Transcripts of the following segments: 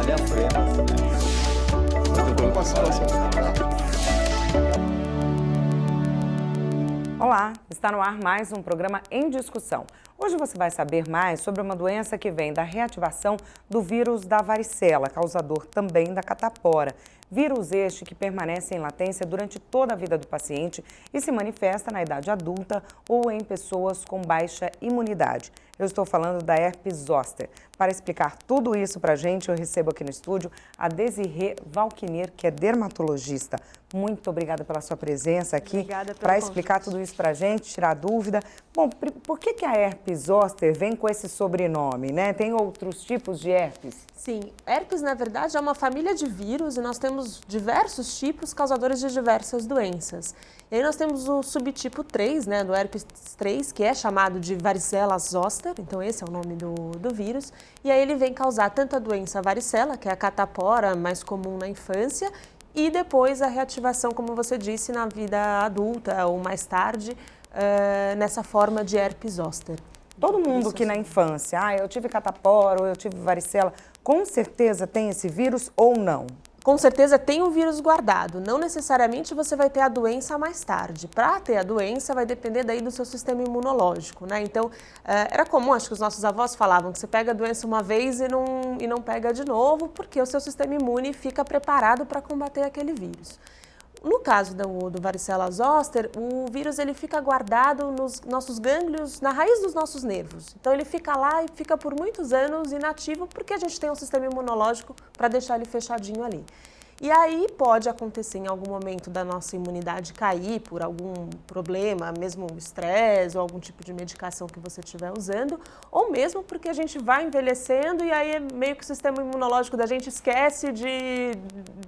Malha fremas, né? Muito preocupação. Olá, está no ar mais um programa Em Discussão. Hoje você vai saber mais sobre uma doença que vem da reativação do vírus da varicela, causador também da catapora. Vírus este que permanece em latência durante toda a vida do paciente e se manifesta na idade adulta ou em pessoas com baixa imunidade. Eu estou falando da herpes zoster. Para explicar tudo isso para a gente, eu recebo aqui no estúdio a Desirê Valquinier, que é dermatologista. Muito obrigada pela sua presença aqui para explicar tudo isso para a gente, tirar dúvida. Bom, por que a herpes zoster vem com esse sobrenome, né? Tem outros tipos de herpes? Sim, herpes na verdade é uma família de vírus e nós temos diversos tipos causadores de diversas doenças. E aí nós temos o subtipo 3, né, do herpes 3, que é chamado de varicela zoster, então esse é o nome do vírus. E aí ele vem causar tanto a doença varicela, que é a catapora mais comum na infância, e depois a reativação, como você disse, na vida adulta ou mais tarde, nessa forma de herpes zoster. Todo mundo que na infância, eu tive catapora ou eu tive varicela, com certeza tem esse vírus ou não? Com certeza tem o vírus guardado, não necessariamente você vai ter a doença mais tarde. Para ter a doença vai depender daí do seu sistema imunológico, né? Então, era comum, acho que os nossos avós falavam que você pega a doença uma vez e não pega de novo, porque o seu sistema imune fica preparado para combater aquele vírus. No caso do varicela zoster, o vírus ele fica guardado nos nossos gânglios, na raiz dos nossos nervos. Então ele fica lá e fica por muitos anos inativo porque a gente tem um sistema imunológico para deixar ele fechadinho ali. E aí pode acontecer em algum momento da nossa imunidade cair por algum problema, mesmo estresse ou algum tipo de medicação que você estiver usando, ou mesmo porque a gente vai envelhecendo e aí meio que o sistema imunológico da gente esquece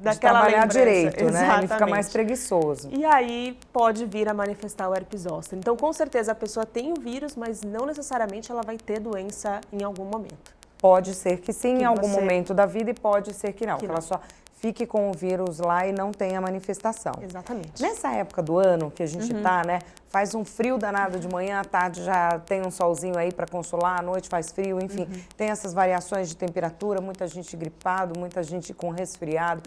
daquela trabalhar lembrança. Direito, né? Exatamente. Ele fica mais preguiçoso. E aí pode vir a manifestar o herpes zoster. Então, com certeza, a pessoa tem o vírus, mas não necessariamente ela vai ter doença em algum momento. Pode ser que sim, em algum momento da vida, e pode ser que não. Que ela só fique com o vírus lá e não tenha manifestação. Exatamente. Nessa época do ano que a gente tá, né? Faz um frio danado de manhã, à tarde já tem um solzinho aí para consolar, à noite faz frio, enfim. Tem essas variações de temperatura, muita gente gripado, muita gente com resfriado.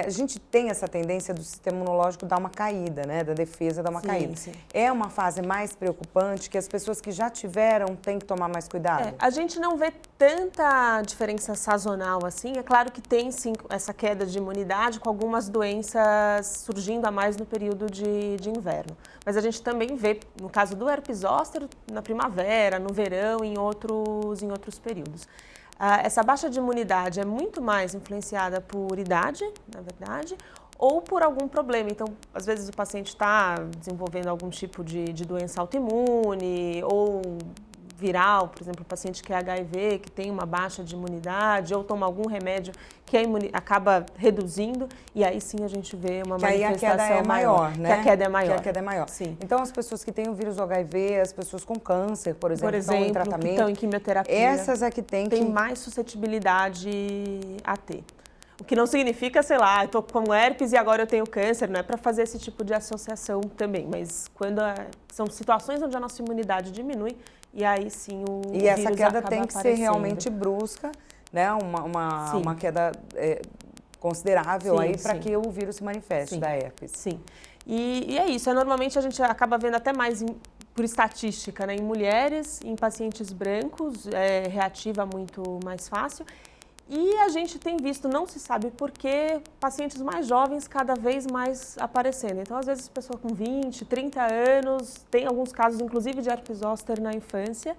A gente tem essa tendência do sistema imunológico dar uma caída, né? Da defesa dar uma caída. Sim. É uma fase mais preocupante que as pessoas que já tiveram têm que tomar mais cuidado? A gente não vê tanta diferença sazonal assim. É claro que tem sim essa queda de imunidade com algumas doenças surgindo a mais no período de inverno. Mas a gente também vê, no caso do herpes zoster, na primavera, no verão, em outros períodos. Essa baixa de imunidade é muito mais influenciada por idade, na verdade, ou por algum problema. Então, às vezes o paciente está desenvolvendo algum tipo de doença autoimune ou viral, por exemplo, o paciente que é HIV, que tem uma baixa de imunidade, ou toma algum remédio que acaba reduzindo, e aí sim a gente vê uma manifestação a queda é maior, né? Que a queda é maior. Que a queda é maior. Sim. Então, as pessoas que têm o vírus do HIV, as pessoas com câncer, por exemplo, que estão em tratamento, que estão em quimioterapia, essas é que tem mais suscetibilidade a ter. O que não significa, sei lá, eu estou com herpes e agora eu tenho câncer, não é para fazer esse tipo de associação também, mas quando são situações onde a nossa imunidade diminui, e aí sim o vírus E essa queda tem que ser aparecendo. realmente brusca, né? Uma queda considerável aí para que o vírus se manifeste da herpes. Sim. E é isso, normalmente a gente acaba vendo até mais por estatística, né? Em mulheres, em pacientes brancos, reativa muito mais fácil. E a gente tem visto, não se sabe por quê, pacientes mais jovens cada vez mais aparecendo. Então, às vezes, pessoa com 20, 30 anos, tem alguns casos, inclusive, de herpes zoster na infância.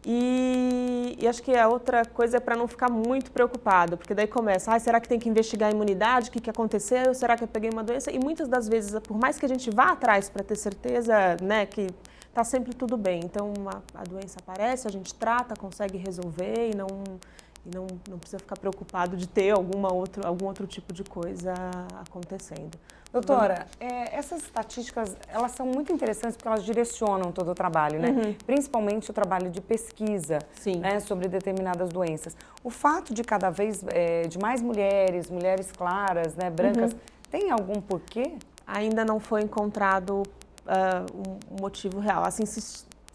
E acho que a outra coisa é para não ficar muito preocupado, porque daí começa, será que tem que investigar a imunidade, o que aconteceu, será que eu peguei uma doença? E muitas das vezes, por mais que a gente vá atrás para ter certeza, né, que está sempre tudo bem. Então, a doença aparece, a gente trata, consegue resolver e não precisa ficar preocupado de ter algum outro tipo de coisa acontecendo. Doutora, essas estatísticas, elas são muito interessantes porque elas direcionam todo o trabalho, né? Principalmente o trabalho de pesquisa, né, sobre determinadas doenças. O fato de cada vez, de mais mulheres claras, né, brancas, tem algum porquê? Ainda não foi encontrado um motivo real. Assim,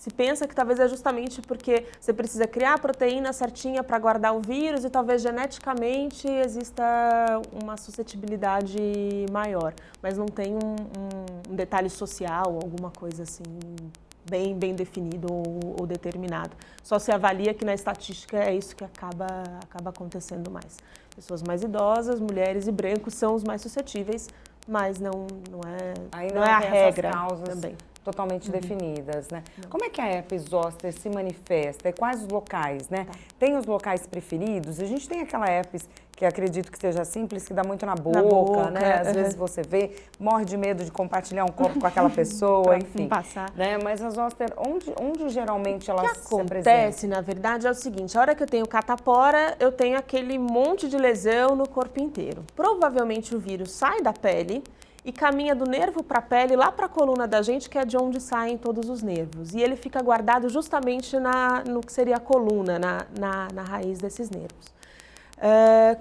Se pensa que talvez é justamente porque você precisa criar a proteína certinha para guardar o vírus e talvez geneticamente exista uma suscetibilidade maior, mas não tem um detalhe social, alguma coisa assim bem definido ou determinado. Só se avalia que na estatística é isso que acaba acontecendo mais. Pessoas mais idosas, mulheres e brancos são os mais suscetíveis, mas não é a regra também. Totalmente definidas, né? Como é que a herpes zoster se manifesta? E quais os locais, né? Tem os locais preferidos? A gente tem aquela herpes que acredito que seja simples, que dá muito na boca, né? Às vezes você vê, morre de medo de compartilhar um copo com aquela pessoa, enfim. Passar. Né? Mas a zoster, onde geralmente elas se apresentam? O que acontece, na verdade, é o seguinte, a hora que eu tenho catapora, eu tenho aquele monte de lesão no corpo inteiro. Provavelmente o vírus sai da pele e caminha do nervo para a pele, lá para a coluna da gente, que é de onde saem todos os nervos. E ele fica guardado justamente no que seria a coluna, na raiz desses nervos.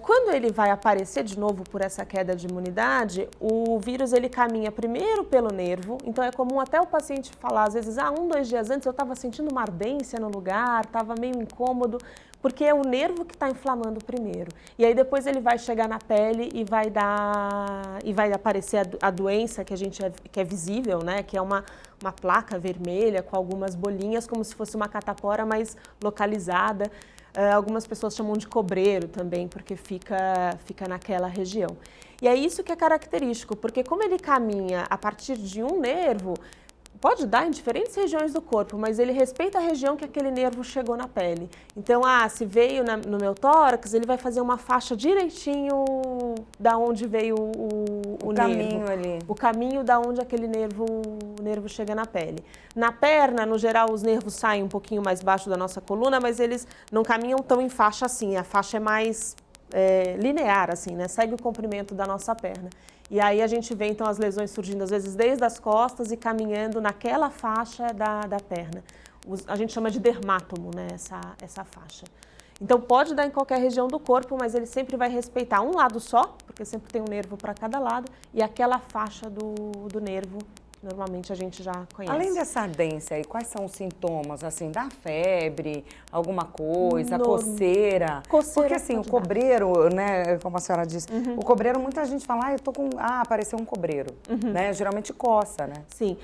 Quando ele vai aparecer de novo por essa queda de imunidade, o vírus ele caminha primeiro pelo nervo, então é comum até o paciente falar, às vezes, 1, 2 dias antes eu estava sentindo uma ardência no lugar, estava meio incômodo, porque é o nervo que está inflamando primeiro. E aí depois ele vai chegar na pele e vai aparecer a doença que é visível, né? Que é uma placa vermelha com algumas bolinhas, como se fosse uma catapora mais localizada. Algumas pessoas chamam de cobreiro também, porque fica naquela região. E é isso que é característico, porque como ele caminha a partir de um nervo, pode dar em diferentes regiões do corpo, mas ele respeita a região que aquele nervo chegou na pele. Então, se veio no meu tórax, ele vai fazer uma faixa direitinho da onde veio o nervo. Caminho ali. O caminho da onde aquele nervo chega na pele. Na perna, no geral, os nervos saem um pouquinho mais baixo da nossa coluna, mas eles não caminham tão em faixa assim. A faixa é mais linear, assim, né? Segue o comprimento da nossa perna. E aí a gente vê, então, as lesões surgindo, às vezes, desde as costas e caminhando naquela faixa da perna. A gente chama de dermátomo, né, essa faixa. Então, pode dar em qualquer região do corpo, mas ele sempre vai respeitar um lado só, porque sempre tem um nervo para cada lado, e aquela faixa do nervo, normalmente a gente já conhece. Além dessa ardência aí, quais são os sintomas, assim, da febre, alguma coisa, coceira? Porque assim, o cobreiro, né, como a senhora disse, o cobreiro, muita gente fala, eu tô com, apareceu um cobreiro, né, geralmente coça, né? Sim,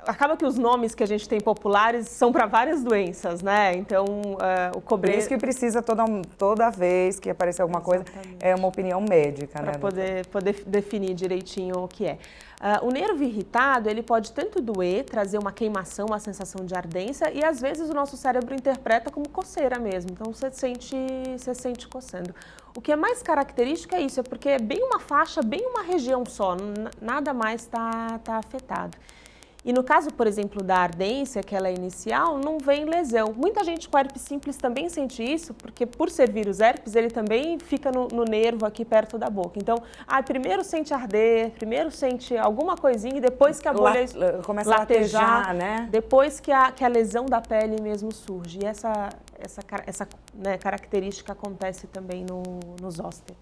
acaba que os nomes que a gente tem populares são para várias doenças, né, então o cobreiro... Por isso que precisa toda vez que aparecer alguma coisa, é uma opinião médica, né? Para poder definir direitinho o que é. O nervo irritado, ele pode tanto doer, trazer uma queimação, uma sensação de ardência, e às vezes o nosso cérebro interpreta como coceira mesmo, então você sente coçando. O que é mais característico é isso, é porque é bem uma faixa, bem uma região só, nada mais está afetado. E no caso, por exemplo, da ardência, que ela é inicial, não vem lesão. Muita gente com herpes simples também sente isso, porque por ser vírus herpes, ele também fica no nervo aqui perto da boca. Então, primeiro sente arder, primeiro sente alguma coisinha e depois que a bolha começa a latejar, né? Depois que a lesão da pele mesmo surge. E essa né, característica acontece também no zoster.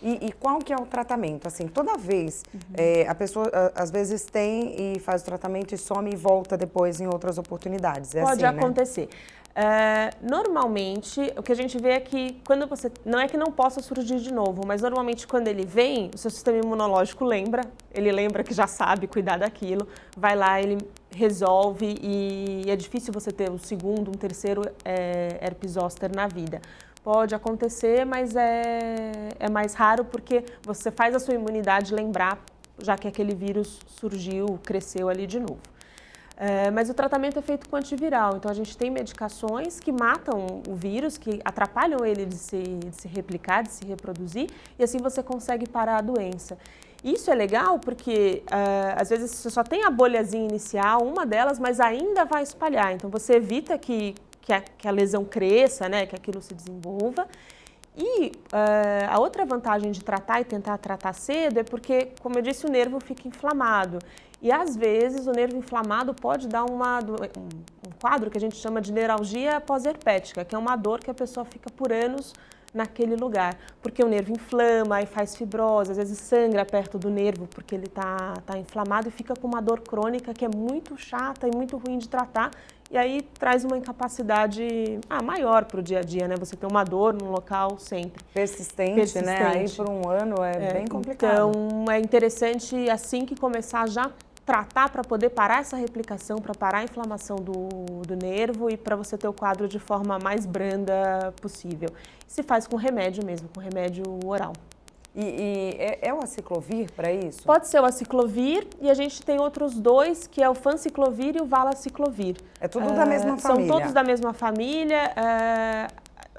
E qual que é o tratamento? Assim, toda vez, a pessoa às vezes tem e faz o tratamento e some e volta depois em outras oportunidades. Pode assim, acontecer. Normalmente, o que a gente vê é que quando você... Não é que não possa surgir de novo, mas normalmente quando ele vem, o seu sistema imunológico ele lembra que já sabe cuidar daquilo, vai lá, ele resolve e é difícil você ter um segundo, um terceiro herpes zoster na vida. Pode acontecer, mas é mais raro porque você faz a sua imunidade lembrar, já que aquele vírus surgiu, cresceu ali de novo. Mas o tratamento é feito com antiviral, então a gente tem medicações que matam o vírus, que atrapalham ele de se replicar, de se reproduzir, e assim você consegue parar a doença. Isso é legal porque, às vezes, você só tem a bolhazinha inicial, uma delas, mas ainda vai espalhar, então você evita que a lesão cresça, né, que aquilo se desenvolva. E a outra vantagem de tratar e tentar tratar cedo é porque, como eu disse, o nervo fica inflamado. E às vezes o nervo inflamado pode dar um quadro que a gente chama de neuralgia pós-herpética, que é uma dor que a pessoa fica por anos naquele lugar, porque o nervo inflama e faz fibrose, às vezes sangra perto do nervo porque ele tá inflamado e fica com uma dor crônica que é muito chata e muito ruim de tratar e aí traz uma incapacidade maior para o dia a dia, né? Você tem uma dor no local sempre. Persistente, né? Aí por um ano é bem complicado. Então, é interessante, assim que começar, já tratar para poder parar essa replicação, para parar a inflamação do nervo e para você ter o quadro de forma mais branda possível. Se faz com remédio mesmo, com remédio oral. E é o aciclovir para isso? Pode ser o aciclovir e a gente tem outros dois, que é o fanciclovir e o valaciclovir. É tudo da mesma família? São todos da mesma família.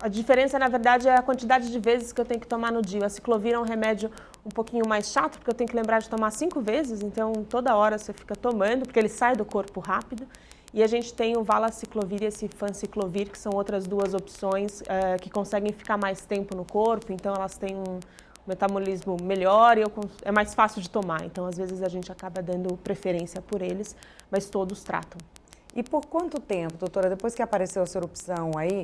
A diferença, na verdade, é a quantidade de vezes que eu tenho que tomar no dia. O aciclovir é um remédio um pouquinho mais chato, porque eu tenho que lembrar de tomar 5 vezes, então toda hora você fica tomando, porque ele sai do corpo rápido. E a gente tem o valaciclovir e esse fanciclovir, que são outras duas opções que conseguem ficar mais tempo no corpo, então elas têm um metabolismo melhor e é mais fácil de tomar. Então, às vezes, a gente acaba dando preferência por eles, mas todos tratam. E por quanto tempo, doutora, depois que apareceu essa erupção aí,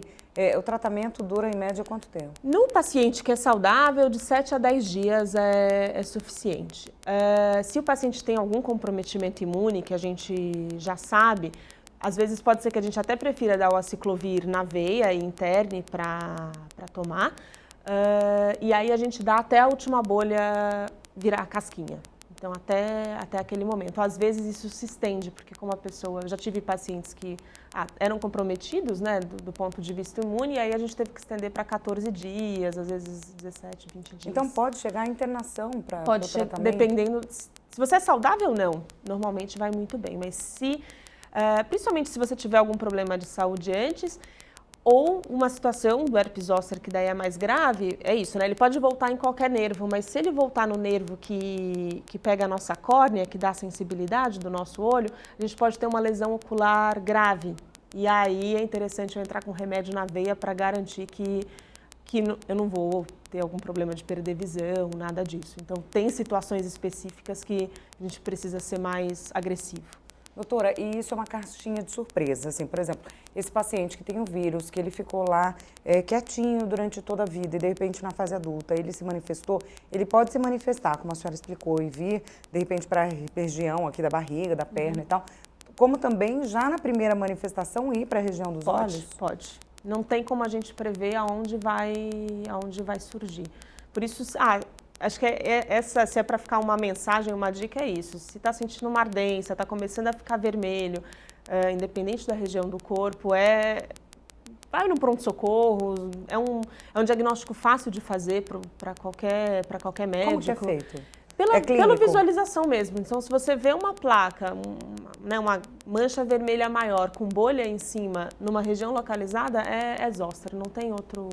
o tratamento dura em média quanto tempo? No paciente que é saudável, de 7 a 10 dias é suficiente. Se o paciente tem algum comprometimento imune, que a gente já sabe, às vezes pode ser que a gente até prefira dar o aciclovir na veia e interne para tomar. E aí a gente dá até a última bolha virar casquinha. Então, até aquele momento. Às vezes isso se estende, porque como a pessoa... Eu já tive pacientes que eram comprometidos, né, do ponto de vista imune, e aí a gente teve que estender para 14 dias, às vezes 17, 20 dias. Então, pode chegar à internação para o tratamento? Pode chegar, dependendo... Se você é saudável, não. Normalmente vai muito bem. Mas principalmente se você tiver algum problema de saúde antes... Ou uma situação do herpes zoster que daí é mais grave, é isso, né? Ele pode voltar em qualquer nervo, mas se ele voltar no nervo que pega a nossa córnea, que dá a sensibilidade do nosso olho, a gente pode ter uma lesão ocular grave. E aí é interessante eu entrar com remédio na veia para garantir que eu não vou ter algum problema de perder visão, nada disso. Então, tem situações específicas que a gente precisa ser mais agressivo. Doutora, e isso é uma caixinha de surpresa, assim, por exemplo, esse paciente que tem o vírus, que ele ficou lá quietinho durante toda a vida e de repente na fase adulta ele se manifestou, ele pode se manifestar, como a senhora explicou, e vir de repente para a região aqui da barriga, da perna e tal, como também já na primeira manifestação ir para a região dos olhos? Pode. Não tem como a gente prever aonde vai surgir. Por isso, acho que se é para ficar uma mensagem, uma dica, é isso. Se está sentindo uma ardência, está começando a ficar vermelho, independente da região do corpo, vai no pronto-socorro, é um diagnóstico fácil de fazer para qualquer médico. Como que é feito? Pela visualização mesmo. Então, se você vê uma placa, uma mancha vermelha maior com bolha em cima, numa região localizada, é zoster, não tem outro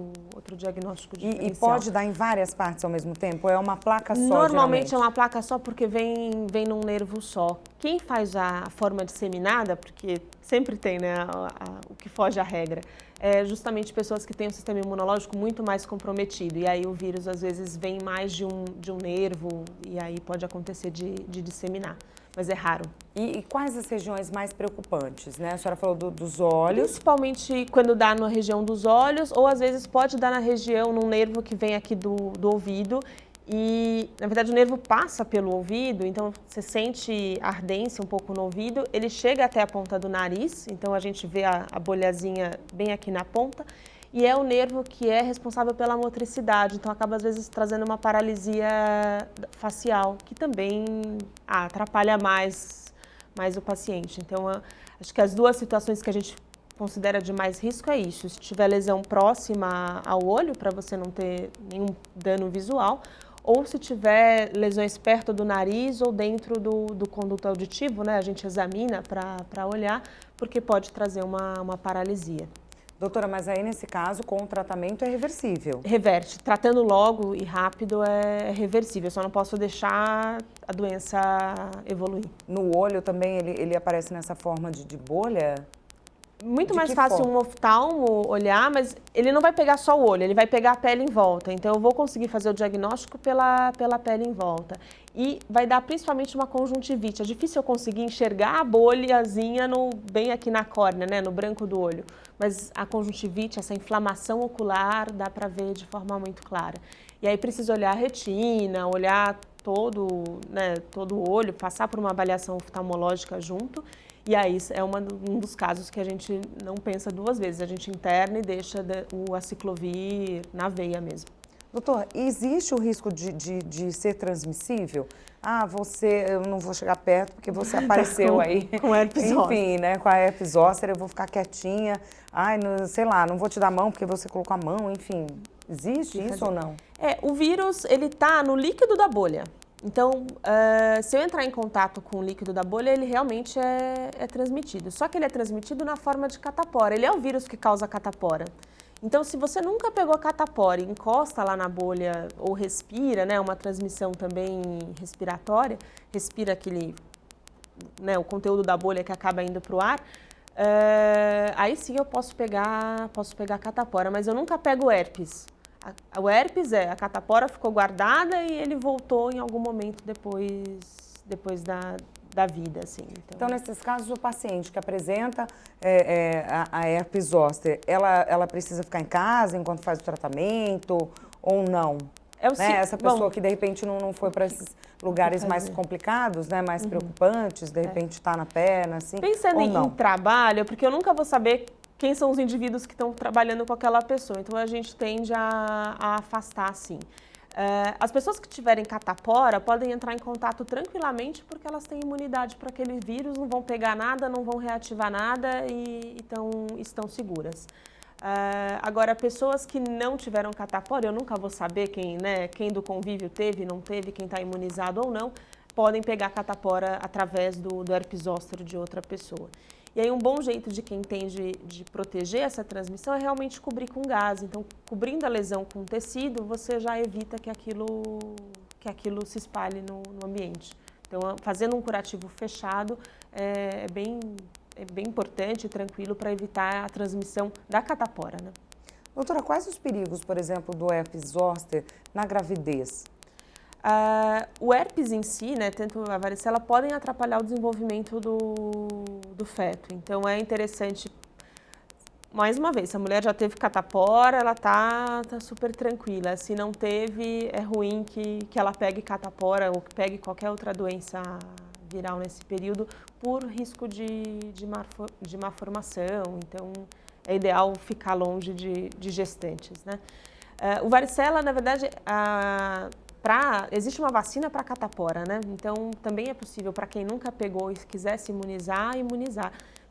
diagnóstico diferencial. E pode dar em várias partes ao mesmo tempo? É uma placa só, Normalmente geralmente? É uma placa só porque vem num nervo só. Quem faz a forma disseminada, porque sempre tem, né, o que foge à regra, é justamente pessoas que têm um sistema imunológico muito mais comprometido. E aí o vírus, às vezes, vem mais de um nervo e aí pode acontecer de disseminar. Mas é raro. E quais as regiões mais preocupantes, né? A senhora falou dos olhos. Principalmente quando dá na região dos olhos, ou às vezes pode dar na região, num nervo que vem aqui do ouvido. E, na verdade, o nervo passa pelo ouvido, então você sente ardência um pouco no ouvido. Ele chega até a ponta do nariz, então a gente vê a bolhazinha bem aqui na ponta. E é o nervo que é responsável pela motricidade, então acaba às vezes trazendo uma paralisia facial, que também atrapalha mais o paciente. Então, acho que as duas situações que a gente considera de mais risco é isso: se tiver lesão próxima ao olho, para você não ter nenhum dano visual, ou se tiver lesões perto do nariz ou dentro do conduto auditivo, né? A gente examina para olhar, porque pode trazer uma paralisia. Doutora, mas aí nesse caso, com o tratamento é reversível? Reverte. Tratando logo e rápido é reversível. Eu só não posso deixar a doença evoluir. No olho também ele aparece nessa forma de bolha? Muito mais fácil um oftalmo olhar, mas ele não vai pegar só o olho, ele vai pegar a pele em volta. Então, eu vou conseguir fazer o diagnóstico pela pele em volta. E vai dar principalmente uma conjuntivite. É difícil eu conseguir enxergar a bolhazinha bem aqui na córnea, né, no branco do olho. Mas a conjuntivite, essa inflamação ocular, dá para ver de forma muito clara. E aí precisa olhar a retina, olhar todo o olho, passar por uma avaliação oftalmológica junto. E aí é um dos casos que a gente não pensa duas vezes, a gente interna e deixa o aciclovir na veia mesmo. Doutor, existe o risco de ser transmissível? Ah, eu não vou chegar perto porque você apareceu aí. Com herpes zoster. Enfim, né, com a herpes zoster, eu vou ficar quietinha. Ai, sei lá, não vou te dar a mão porque você colocou a mão, enfim. Existe isso ou não? O vírus, ele tá no líquido da bolha. Então, se eu entrar em contato com o líquido da bolha, ele realmente é transmitido. Só que ele é transmitido na forma de catapora. Ele é o vírus que causa catapora. Então, se você nunca pegou a catapora e encosta lá na bolha ou respira, né, uma transmissão também respiratória, respira aquele, né, o conteúdo da bolha que acaba indo para o ar, aí sim eu posso pegar a catapora, mas eu nunca pego herpes. O herpes a catapora ficou guardada e ele voltou em algum momento depois da vida, assim. Então, nesses casos, o paciente que apresenta a herpes zoster, ela precisa ficar em casa enquanto faz o tratamento ou não? Né? Essa pessoa que, de repente, não foi para esses lugares mais complicados, né, mais preocupantes, de repente está na perna, assim, pensando em trabalho, porque eu nunca vou saber quem são os indivíduos que estão trabalhando com aquela pessoa, então a gente tende a afastar, assim. As pessoas que tiverem catapora podem entrar em contato tranquilamente porque elas têm imunidade para aquele vírus, não vão pegar nada, não vão reativar nada e estão seguras. Agora, pessoas que não tiveram catapora, eu nunca vou saber quem do convívio teve, não teve, quem está imunizado ou não, podem pegar catapora através do herpes zoster de outra pessoa. E aí um bom jeito de quem tem de proteger essa transmissão é realmente cobrir com gás. Então, cobrindo a lesão com tecido, você já evita que aquilo se espalhe no ambiente. Então, fazendo um curativo fechado é bem importante e tranquilo para evitar a transmissão da catapora, né? Doutora, quais os perigos, por exemplo, do herpes zoster na gravidez? O herpes em si, né, tanto a varicela, podem atrapalhar o desenvolvimento do feto. Então, é interessante, mais uma vez, se a mulher já teve catapora, ela tá super tranquila. Se não teve, é ruim que ela pegue catapora ou que pegue qualquer outra doença viral nesse período por risco de má formação. Então, é ideal ficar longe de gestantes, né? O varicela, na verdade, existe uma vacina para catapora, né? Então, também é possível para quem nunca pegou e quiser se imunizar,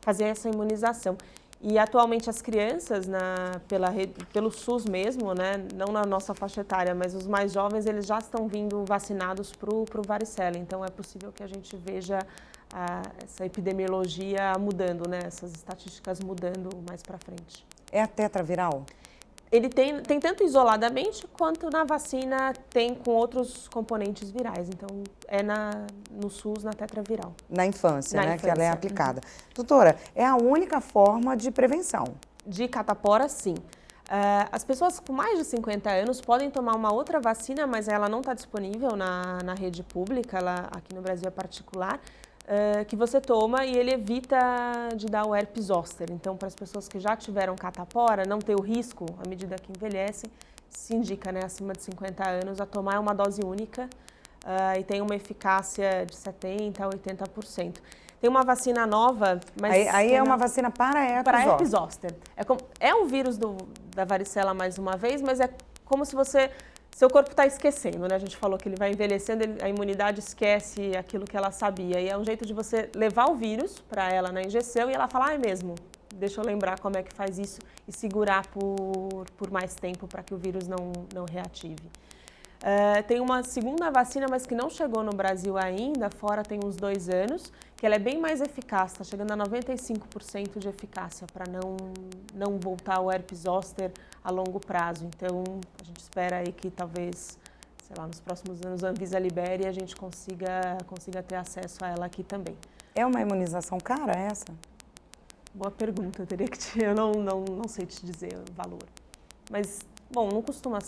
fazer essa imunização. E atualmente as crianças, pelo SUS mesmo, né? Não na nossa faixa etária, mas os mais jovens, eles já estão vindo vacinados para o varicela. Então, é possível que a gente veja essa epidemiologia mudando, né? Essas estatísticas mudando mais para frente. É a tetraviral? Ele tem tanto isoladamente quanto na vacina tem com outros componentes virais. Então, no SUS, na tetraviral. Na infância, né? Que ela é aplicada. Doutora, é a única forma de prevenção? De catapora, sim. As pessoas com mais de 50 anos podem tomar uma outra vacina, mas ela não está disponível na rede pública, ela aqui no Brasil é particular. Que você toma e ele evita de dar o herpes zoster. Então, para as pessoas que já tiveram catapora, não ter o risco à medida que envelhecem, se indica, né, acima de 50 anos, a tomar uma dose única e tem uma eficácia de 70% a 80%. Tem uma vacina nova, mas... Aí é uma vacina para herpes zoster. É um vírus da varicela mais uma vez, mas é como se seu corpo está esquecendo, né? A gente falou que ele vai envelhecendo, a imunidade esquece aquilo que ela sabia. E é um jeito de você levar o vírus para ela na injeção e ela falar, é mesmo, deixa eu lembrar como é que faz isso e segurar por mais tempo para que o vírus não reative. Tem uma segunda vacina, mas que não chegou no Brasil ainda, fora tem uns 2 anos, que ela é bem mais eficaz, está chegando a 95% de eficácia para não voltar ao herpes zoster a longo prazo. Então, a gente espera aí que talvez, sei lá, nos próximos anos a Anvisa libere e a gente consiga ter acesso a ela aqui também. É uma imunização cara essa? Boa pergunta, eu teria que eu não sei te dizer o valor. Mas, bom, não costuma...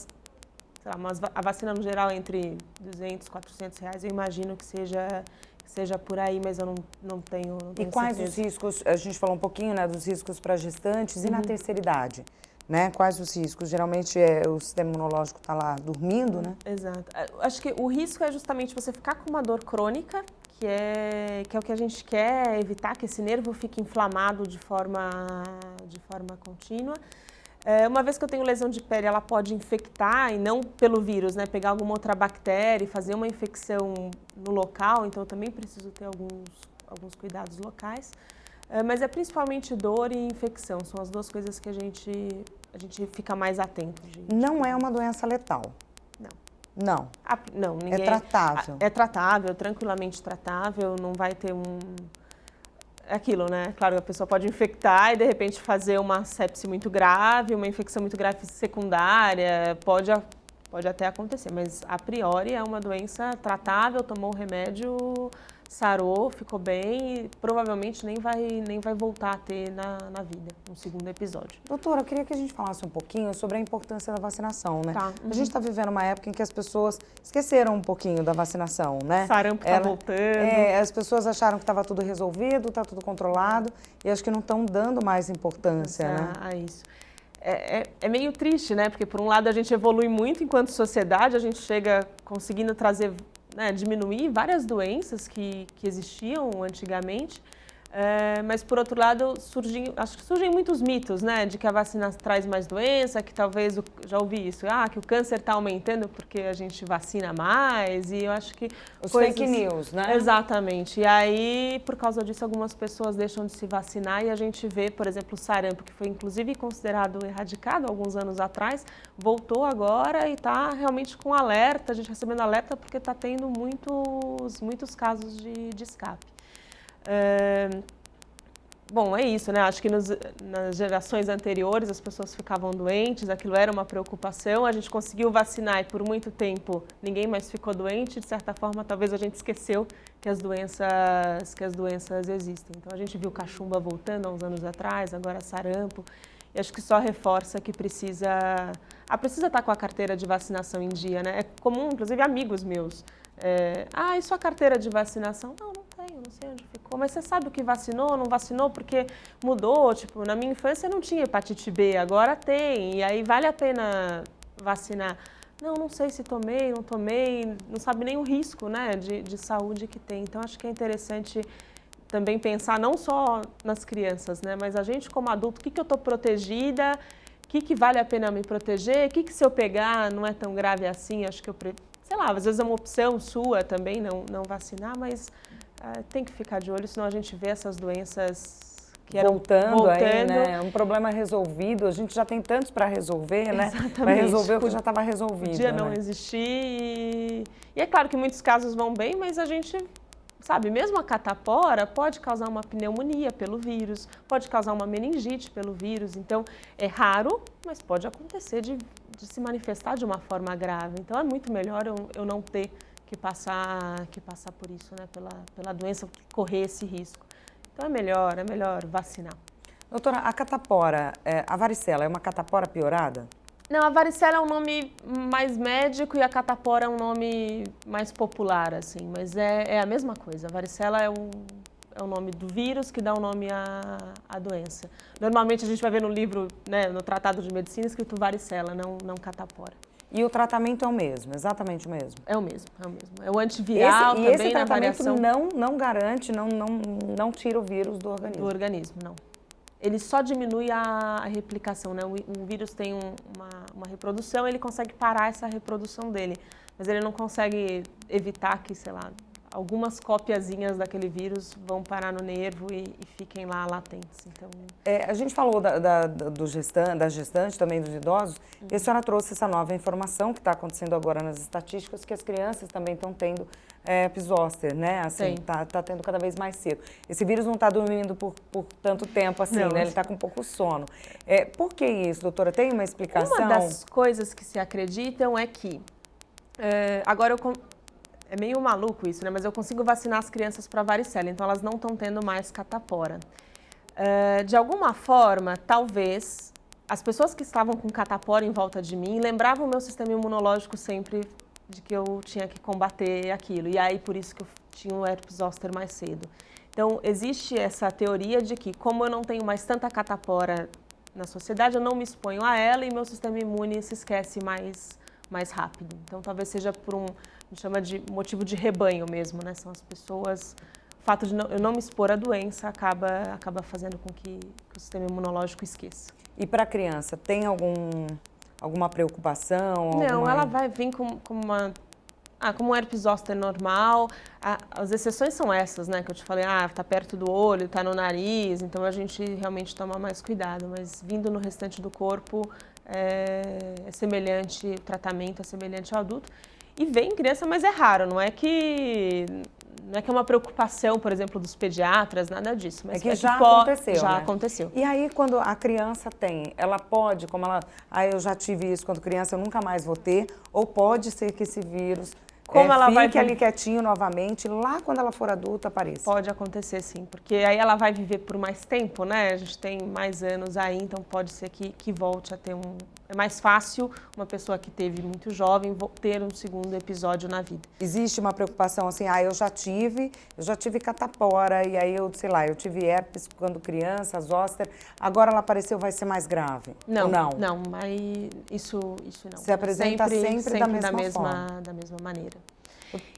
a vacina no geral é entre 200 e 400 reais, eu imagino que seja por aí, mas eu não tenho E quais os riscos, a gente falou um pouquinho, né, dos riscos para gestantes e na terceira idade, né? Quais os riscos? Geralmente o sistema imunológico está lá dormindo, né? Exato. Acho que o risco é justamente você ficar com uma dor crônica, que é o que a gente quer evitar, que esse nervo fique inflamado de forma contínua. Uma vez que eu tenho lesão de pele, ela pode infectar, e não pelo vírus, né? Pegar alguma outra bactéria e fazer uma infecção no local, então eu também preciso ter alguns cuidados locais. Mas é principalmente dor e infecção, são as duas coisas que a gente fica mais atento. Não é uma doença letal? Não. Não? Não, ninguém... É tratável? É tratável, tranquilamente tratável, não vai ter É aquilo, né? Claro, a pessoa pode infectar e de repente fazer uma sepse muito grave, uma infecção muito grave secundária, pode até acontecer, mas a priori é uma doença tratável, tomou o remédio, sarou, ficou bem e provavelmente nem vai voltar a ter na vida, no segundo episódio. Doutora, eu queria que a gente falasse um pouquinho sobre a importância da vacinação, né? Tá. A gente está vivendo uma época em que as pessoas esqueceram um pouquinho da vacinação, né? Sarampo está voltando. As pessoas acharam que estava tudo resolvido, está tudo controlado e acho que não estão dando mais importância, né? A isso. É meio triste, né? Porque por um lado a gente evolui muito enquanto sociedade, a gente chega conseguindo trazer, né, diminuir várias doenças que existiam antigamente, mas por outro lado acho que surgem muitos mitos, né, de que a vacina traz mais doença, que talvez, já ouvi isso, que o câncer está aumentando porque a gente vacina mais, e eu acho que... Os fake news, né? Exatamente, e aí por causa disso algumas pessoas deixam de se vacinar e a gente vê, por exemplo, o sarampo, que foi inclusive considerado erradicado alguns anos atrás, voltou agora e está realmente com alerta, a gente recebendo alerta porque está tendo muitos casos de escape. Bom, é isso, né? Acho que nas gerações anteriores as pessoas ficavam doentes, aquilo era uma preocupação, a gente conseguiu vacinar e por muito tempo ninguém mais ficou doente, de certa forma talvez a gente esqueceu que as doenças existem. Então a gente viu cachumba voltando há uns anos atrás, agora sarampo, e acho que só reforça que precisa estar com a carteira de vacinação em dia, né? É comum, inclusive amigos meus, e sua carteira de vacinação? Não tenho, não sei onde ficou, mas você sabe o que vacinou, não vacinou, porque mudou, tipo, na minha infância não tinha hepatite B, agora tem, e aí vale a pena vacinar. Não sei se tomei, não tomei, não sabe nem o risco, né, de saúde que tem. Então acho que é interessante também pensar não só nas crianças, né, mas a gente como adulto, o que eu estou protegida, o que vale a pena me proteger, o que se eu pegar não é tão grave assim, acho que sei lá, às vezes é uma opção sua também não vacinar, mas tem que ficar de olho, senão a gente vê essas doenças que eram voltando. Aí, né? Um problema resolvido, a gente já tem tantos para resolver, né? Exatamente. Vai resolver o que já estava resolvido. Podia não existir. E é claro que muitos casos vão bem, mas a gente sabe, mesmo a catapora pode causar uma pneumonia pelo vírus, pode causar uma meningite pelo vírus, então é raro, mas pode acontecer de se manifestar de uma forma grave. Então é muito melhor eu não ter que passar por isso, né, pela doença, correr esse risco. Então é melhor vacinar. Doutora, a catapora, a varicela é uma catapora piorada? Não, a varicela é um nome mais médico e a catapora é um nome mais popular, assim, mas é a mesma coisa. A varicela é o nome do vírus que dá o nome à doença. Normalmente a gente vai ver no livro, né, no Tratado de Medicina, escrito varicela, não catapora. E o tratamento é o mesmo, exatamente o mesmo? É o mesmo. É o antiviral também, esse tratamento variação... não garante, não tira o vírus do organismo? Do organismo, não. Ele só diminui a replicação, né? Um vírus tem uma reprodução, ele consegue parar essa reprodução dele, mas ele não consegue evitar que, sei lá, algumas copiazinhas daquele vírus vão parar no nervo e fiquem lá latentes. Então... a gente falou da gestante, também dos idosos, e a senhora trouxe essa nova informação que está acontecendo agora nas estatísticas, que as crianças também estão tendo epizoster, né? Assim, tá tendo cada vez mais cedo. Esse vírus não está dormindo por tanto tempo assim, né? Ele está com pouco sono. Por que isso, doutora? Tem uma explicação? Uma das coisas que se acreditam é que... agora é meio maluco isso, né? Mas eu consigo vacinar as crianças para varicela, então elas não estão tendo mais catapora. De alguma forma, talvez, as pessoas que estavam com catapora em volta de mim lembravam o meu sistema imunológico sempre de que eu tinha que combater aquilo. E aí, por isso que eu tinha o herpes zoster mais cedo. Então, existe essa teoria de que, como eu não tenho mais tanta catapora na sociedade, eu não me exponho a ela e meu sistema imune se esquece mais mais rápido. Então, talvez seja por a gente chama de motivo de rebanho mesmo, né? São as pessoas, o fato de eu não me expor à doença acaba fazendo com que o sistema imunológico esqueça. E para a criança, tem alguma preocupação? Não, ela vai vir com como um herpes zoster normal. As exceções são essas, né, que eu te falei, tá perto do olho, tá no nariz, então a gente realmente toma mais cuidado, mas vindo no restante do corpo é semelhante, o tratamento é semelhante ao adulto. E vem em criança, mas é raro, não é que é uma preocupação, por exemplo, dos pediatras, nada disso. Mas é que já aconteceu, já né? aconteceu. E aí, quando a criança tem, ela pode, como ela, eu já tive isso quando criança, eu nunca mais vou ter, ou pode ser que esse vírus ela fique ali quietinho novamente, lá quando ela for adulta apareça? Pode acontecer, sim, porque aí ela vai viver por mais tempo, né? A gente tem mais anos aí, então pode ser que volte a ter É mais fácil uma pessoa que teve muito jovem ter um segundo episódio na vida. Existe uma preocupação assim, eu já tive catapora, e aí eu tive herpes quando criança, zoster, agora ela apareceu, vai ser mais grave? Não, não, mas isso não. Se apresenta sempre da mesma forma. Da mesma maneira.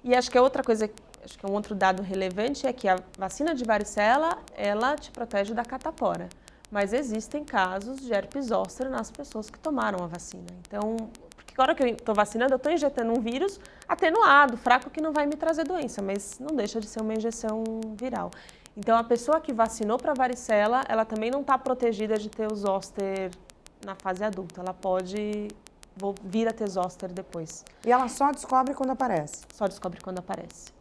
E acho que um outro dado relevante é que a vacina de varicela, ela te protege da catapora. Mas existem casos de herpes zoster nas pessoas que tomaram a vacina. Então, porque agora que eu estou vacinando, eu estou injetando um vírus atenuado, fraco, que não vai me trazer doença, mas não deixa de ser uma injeção viral. Então, a pessoa que vacinou para varicela, ela também não está protegida de ter o zoster na fase adulta. Ela pode vir a ter zoster depois. E ela só descobre quando aparece? Só descobre quando aparece.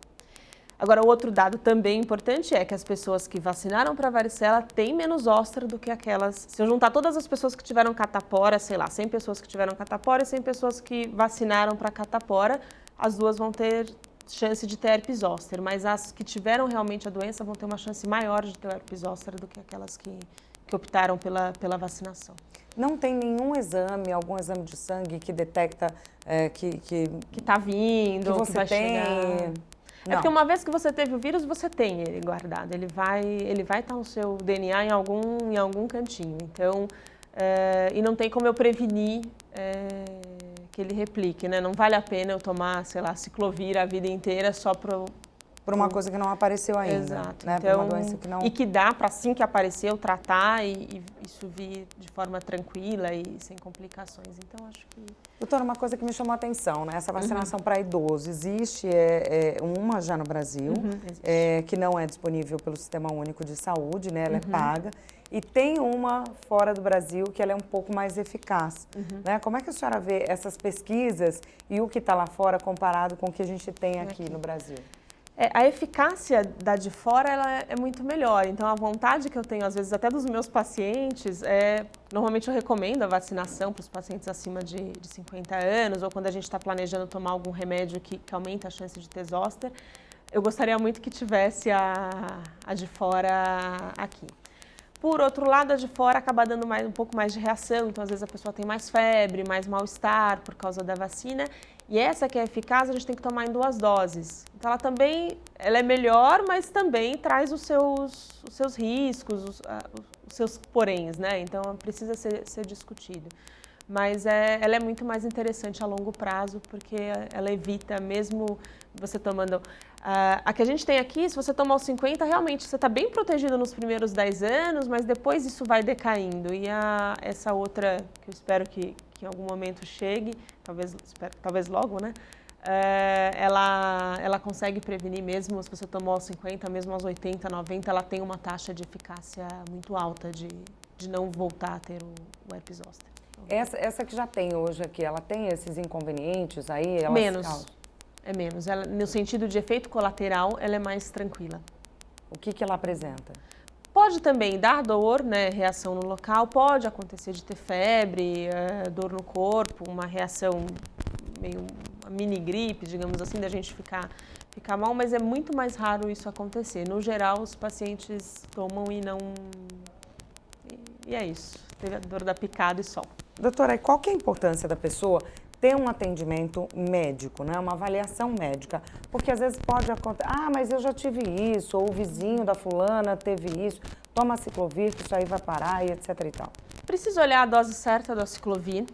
Agora, o outro dado também importante é que as pessoas que vacinaram para varicela têm menos zoster do que aquelas... Se eu juntar todas as pessoas que tiveram catapora, 100 pessoas que tiveram catapora e 100 pessoas que vacinaram para catapora, as duas vão ter chance de ter herpes zoster, mas as que tiveram realmente a doença vão ter uma chance maior de ter herpes zoster do que aquelas que optaram pela vacinação. Não tem nenhum exame, algum exame de sangue que detecta que está vindo, que você vai tem? Chegar. Não. É porque uma vez que você teve o vírus, você tem ele guardado. Ele vai estar no seu DNA em algum cantinho. Então, e não tem como eu prevenir que ele replique, né? Não vale a pena eu tomar, ciclovir a vida inteira só por uma coisa que não apareceu ainda. Exato. Né? Então, por uma doença que não... E que dá para, assim que apareceu, tratar e isso vir de forma tranquila e sem complicações. Então, acho que... Doutora, uma coisa que me chamou a atenção, né? Essa vacinação para idoso, existe uma já no Brasil, que não é disponível pelo Sistema Único de Saúde, né? Ela é paga. E tem uma fora do Brasil que ela é um pouco mais eficaz. Né? Como é que a senhora vê essas pesquisas e o que está lá fora comparado com o que a gente tem aqui no Brasil? A eficácia da de fora ela é muito melhor, então a vontade que eu tenho, às vezes, até dos meus pacientes, normalmente eu recomendo a vacinação para os pacientes acima de 50 anos, ou quando a gente está planejando tomar algum remédio que aumenta a chance de ter zoster, eu gostaria muito que tivesse a de fora aqui. Por outro lado, a de fora acaba dando um pouco mais de reação, então às vezes a pessoa tem mais febre, mais mal-estar por causa da vacina, e essa que é eficaz a gente tem que tomar em 2 doses. Então ela é melhor, mas também traz os seus riscos, os seus poréns, né? Então precisa ser discutido. Mas ela é muito mais interessante a longo prazo, porque ela evita, mesmo você tomando... a que a gente tem aqui, se você tomar os 50, realmente você está bem protegido nos primeiros 10 anos, mas depois isso vai decaindo. E essa outra, que eu espero que em algum momento chegue, talvez logo, né? Ela consegue prevenir mesmo, se você tomou aos 50, mesmo aos 80, 90, ela tem uma taxa de eficácia muito alta de não voltar a ter o herpes zoster. Essa que já tem hoje aqui, ela tem esses inconvenientes aí? Menos. É menos. Ela, no sentido de efeito colateral, ela é mais tranquila. O que ela apresenta? Pode também dar dor, né, reação no local, pode acontecer de ter febre, dor no corpo, uma reação meio uma mini gripe, digamos assim, da gente ficar mal, mas é muito mais raro isso acontecer. No geral, os pacientes tomam e não... E é isso. Teve a dor da picada e só. Doutora, e qual que é a importância da pessoa ter um atendimento médico, né? Uma avaliação médica? Porque às vezes pode acontecer, mas eu já tive isso, ou o vizinho da fulana teve isso, toma ciclovir, que isso aí vai parar e etc e tal. Precisa olhar a dose certa do aciclovir.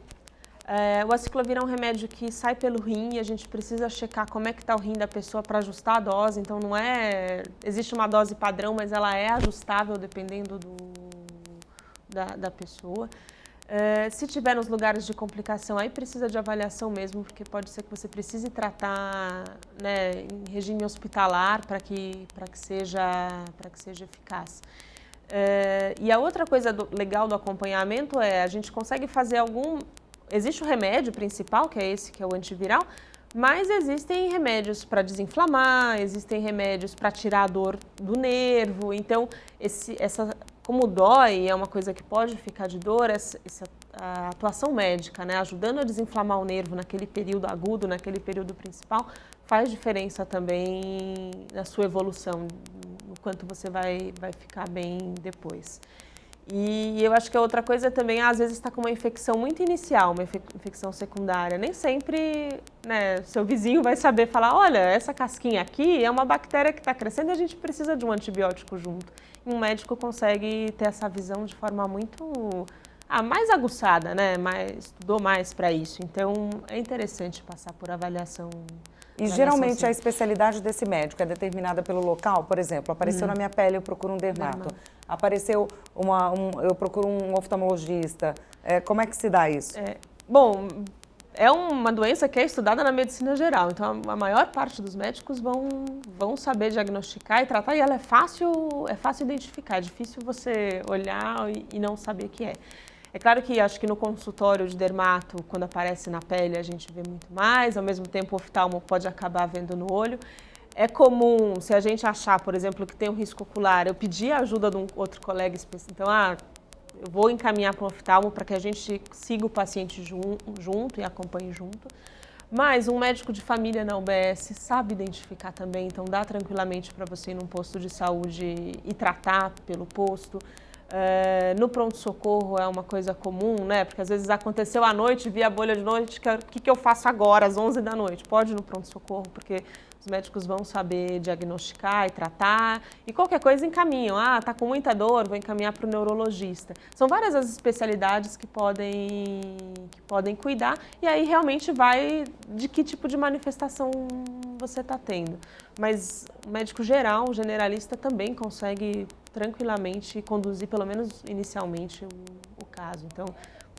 O aciclovir é um remédio que sai pelo rim e a gente precisa checar como é que está o rim da pessoa para ajustar a dose. Então, não é... Existe uma dose padrão, mas ela é ajustável dependendo da pessoa. Se tiver nos lugares de complicação, aí precisa de avaliação mesmo, porque pode ser que você precise tratar, né, em regime hospitalar para que seja eficaz. E a outra coisa legal do acompanhamento a gente consegue fazer existe o remédio principal, que é esse, que é o antiviral, mas existem remédios para desinflamar, existem remédios para tirar a dor do nervo. Então, como dói, é uma coisa que pode ficar de dor, a atuação médica, né, ajudando a desinflamar o nervo naquele período agudo, naquele período principal, faz diferença também na sua evolução, no quanto você vai ficar bem depois. E eu acho que a outra coisa também, às vezes está com uma infecção muito inicial, uma infecção secundária. Nem sempre, né, seu vizinho vai saber falar, olha, essa casquinha aqui é uma bactéria que está crescendo e a gente precisa de um antibiótico junto. E um médico consegue ter essa visão de forma muito mais aguçada, né? Estudou mais para isso. Então, é interessante passar por avaliação. E geralmente a especialidade desse médico é determinada pelo local? Por exemplo, apareceu na minha pele, eu procuro um dermato. Apareceu eu procuro um oftalmologista. Como é que se dá isso? Bom, é uma doença que é estudada na medicina geral. Então, a maior parte dos médicos vão saber diagnosticar e tratar. E ela é fácil identificar. É difícil você olhar e não saber o que é. É claro que acho que no consultório de dermato, quando aparece na pele, a gente vê muito mais, ao mesmo tempo o oftalmo pode acabar vendo no olho. É comum, se a gente achar, por exemplo, que tem um risco ocular, eu pedir a ajuda de um outro colega específico, então, eu vou encaminhar para um oftalmo para que a gente siga o paciente junto e acompanhe junto. Mas um médico de família na UBS sabe identificar também, então dá tranquilamente para você ir num posto de saúde e tratar pelo posto. No pronto-socorro é uma coisa comum, né? Porque às vezes aconteceu à noite, vi a bolha de noite, o que eu faço agora, às 11 da noite? Pode ir no pronto-socorro, porque os médicos vão saber diagnosticar e tratar. E qualquer coisa encaminham. Tá com muita dor, vou encaminhar para o neurologista. São várias as especialidades que podem cuidar. E aí realmente vai de que tipo de manifestação você está tendo. Mas o médico geral, o generalista, também consegue tranquilamente conduzir, pelo menos inicialmente, o caso. Então,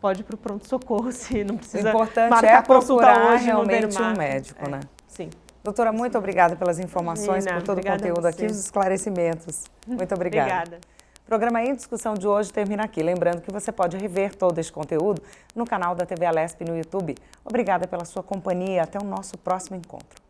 pode ir para o pronto-socorro se não precisa marcar consulta hoje realmente um médico, né? Sim. Doutora, muito obrigada pelas informações, por todo o conteúdo aqui, os esclarecimentos. Muito obrigada. Obrigada. O programa Em Discussão de hoje termina aqui. Lembrando que você pode rever todo esse conteúdo no canal da TV Alesp no YouTube. Obrigada pela sua companhia. Até o nosso próximo encontro.